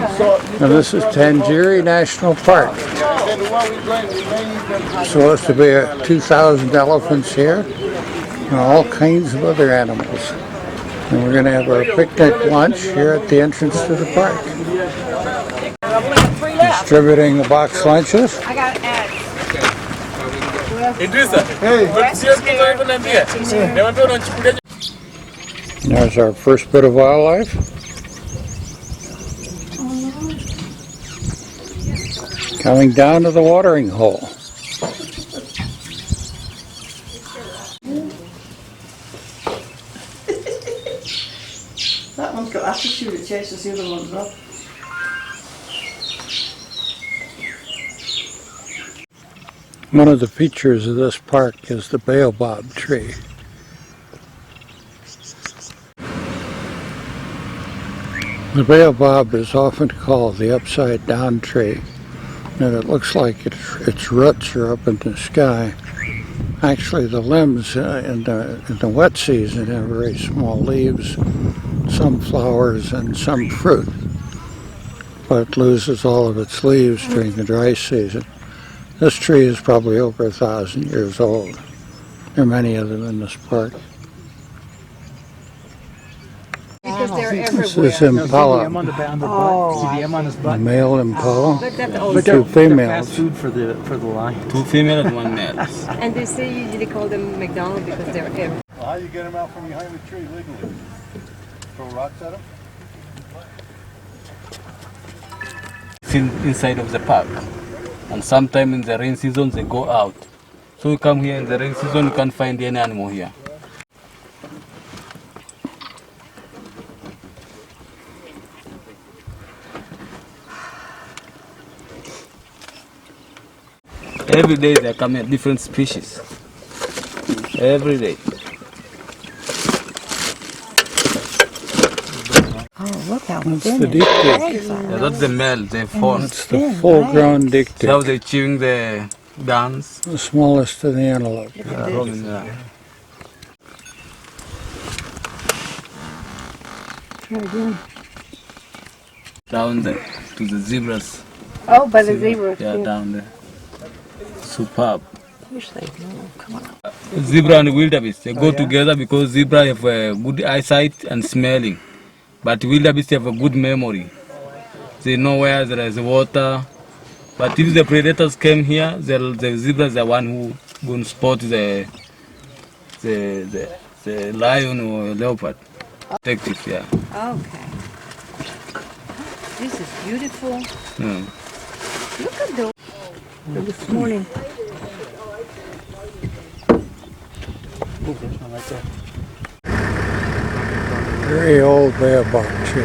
And this is Tanzania National Park. Supposed to be 2,000 elephants here and all kinds of other animals. And we're going to have our picnic lunch here at the entrance to the park. Distributing the box lunches. I got ads. There's our first bit of wildlife. Coming down to the watering hole. That one's got attitude, it chases the other ones up. One of the features of this park is the baobab tree. The baobab is often called the upside down tree, and it looks like its roots are up in the sky. Actually, the limbs in the wet season have very small leaves, some flowers and some fruit, but it loses all of its leaves during the dry season. This tree is probably over 1,000 years old. There are many of them in this park. Because they're This everywhere. is impala, a male impala, two females. Fast food for the lion. 2 female and 1 male. And they say usually call them McDonald's because they're everywhere. Well, how you get them out from behind the tree legally? Throw rocks at them? It's inside of the park. And sometime in the rain season they go out. So you come here in the rain season, you can't find any animal here. Every day they come at different species. Every day. Oh, look how That's thin the it dik-dik. is. Yeah, that's the male, they fawn. That's the full-grown See how dik-dik, they're chewing the guns. the smallest of the antelope. Roaming, Try again. down there to the zebras. Oh, by the zebra. Yeah, down there. Superb. Wish they know. Come on. Zebra and wildebeest, they go together because zebra have a good eyesight and smelling. But wildebeest have a good memory. They know where there is water. But if the predators came here, the zebra is the one who going to spot the lion or leopard. Detective, yeah. Okay. This is beautiful. Mm. Look at those. This morning. Very old baobab tree.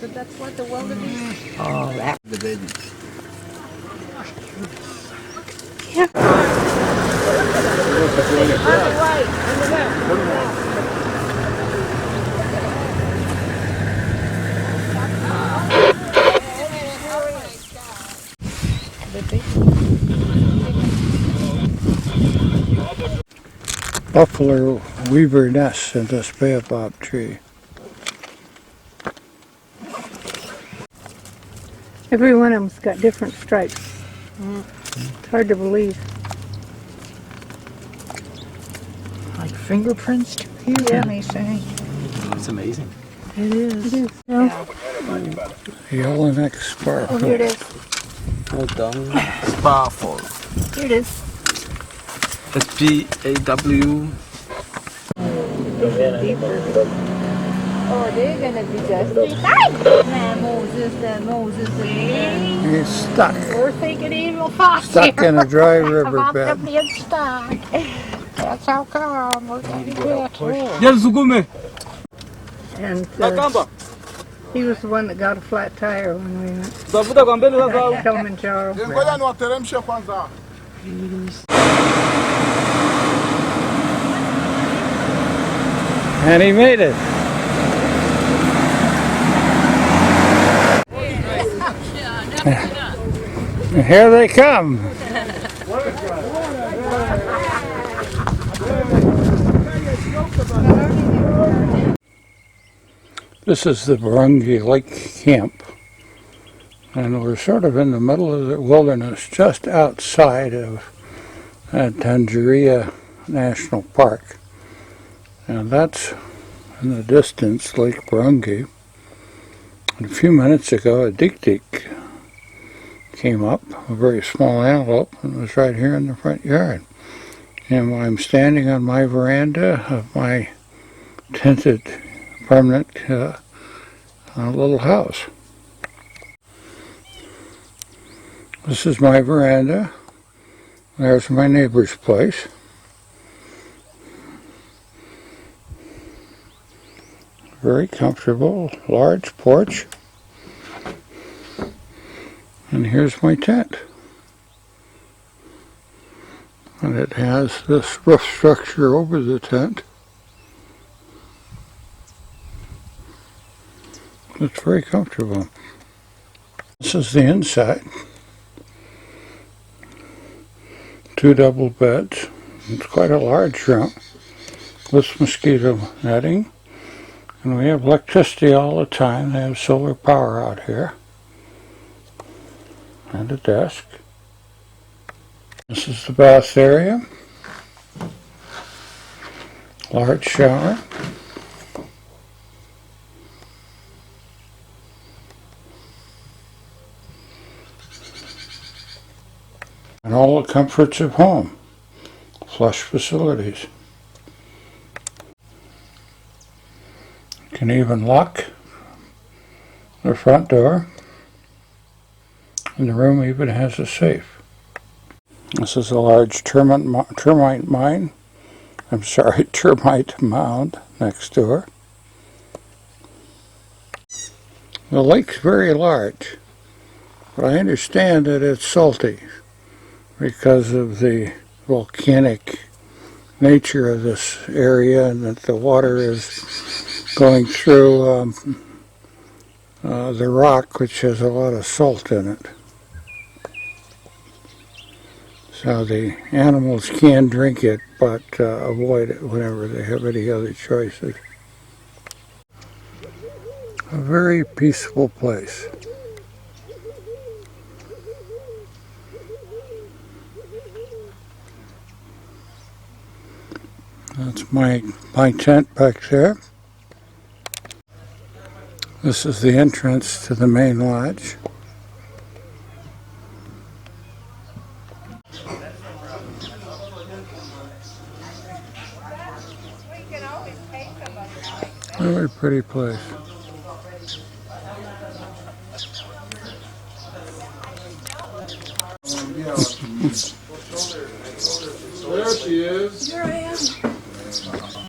So that's what the wildebeest. Oh, that. The baby. Buffalo weaver nests in this baobab tree. Every one of them's got different stripes. It's hard to believe. Like fingerprints too here, Yeah. they say. It's amazing. It is. It is. Yeah. Yellowneck Oh, sparrow. here it is. Go down. Sparrow. Here it is. SPAW. Oh, they're gonna be just. He's stuck. We're thinking evil thoughts Stuck in a dry riverbed. being stuck. That's how come we're going to get Yel Zugume. And he was the one that got a flat tire when we went to Kilimanjaro. Ngoja niwateremshe kwanza. And he made it. Here they come. This is the Burunge Lake Camp, and we're sort of in the middle of the wilderness just outside of Tanzania National Park. And that's in the distance, Lake Burunge. And a few minutes ago, a dik-dik came up, a very small antelope, and was right here in the front yard. And I'm standing on my veranda of my tented permanent little house. This is my veranda. There's my neighbor's place. Very comfortable, large porch. And here's my tent. And it has this roof structure over the tent. It's very comfortable. This is the inside. 2 double beds. It's quite a large room with mosquito netting. And we have electricity all the time. They have solar power out here. And a desk. This is the bath area. Large shower. And all the comforts of home. Flush facilities. You can even lock the front door. And the room even has a safe. This is a large termite mine. I'm sorry, termite mound next door. The lake's very large, but I understand that it's salty because of the volcanic nature of this area, and that the water is going through the rock, which has a lot of salt in it. So the animals can drink it, but avoid it whenever they have any other choices. A very peaceful place. That's my tent back there. This is the entrance to the main lodge. Very pretty place. There she is.